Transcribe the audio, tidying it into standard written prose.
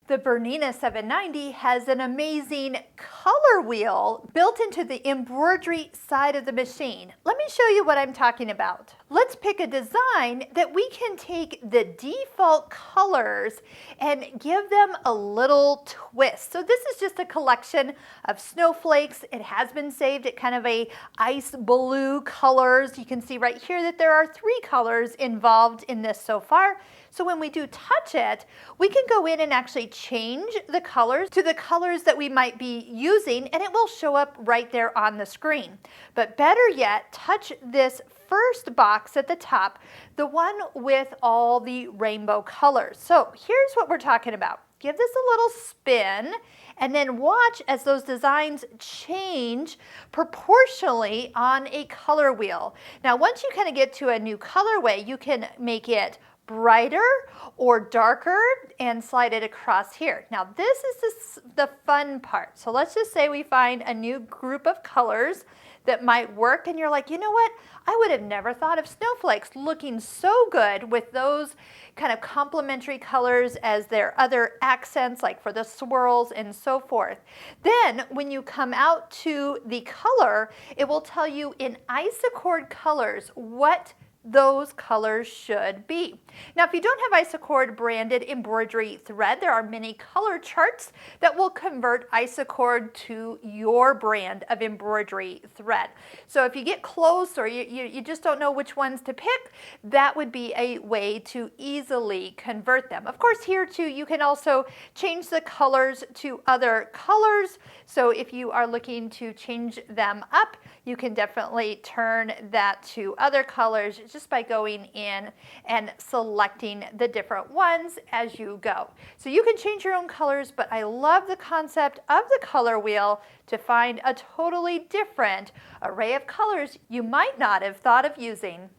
The Bernina 790 has an amazing color wheel built into the embroidery side of the machine. Let me show you what I'm talking about. Let's pick a design that we can take the default colors and give them a little twist. So this is just a collection of snowflakes. It has been saved at kind of a ice blue colors. You can see right here that there are 3 colors involved in this so far. So when we do touch it, we can go in and actually change the colors to the colors that we might be using, and it will show up right there on the screen. But better yet, touch this first box at the top, the one with all the rainbow colors. So here's what we're talking about. Give this a little spin and then watch as those designs change proportionally on a color wheel. Now, once you kind of get to a new colorway, you can make it brighter or darker and slide it across here. Now this is the fun part. So let's just say we find a new group of colors that might work and you're like, you know what? I would have never thought of snowflakes looking so good with those kind of complementary colors as their other accents, like for the swirls and so forth. Then when you come out to the color, it will tell you in Isacord colors what those colors should be. Now, if you don't have Isacord branded embroidery thread, there are many color charts that will convert Isacord to your brand of embroidery thread. So if you get close or you just don't know which ones to pick, that would be a way to easily convert them. Of course, here too, you can also change the colors to other colors. So if you are looking to change them up, you can definitely turn that to other colors just by going in and selecting the different ones as you go. So you can change your own colors, but I love the concept of the color wheel to find a totally different array of colors you might not have thought of using.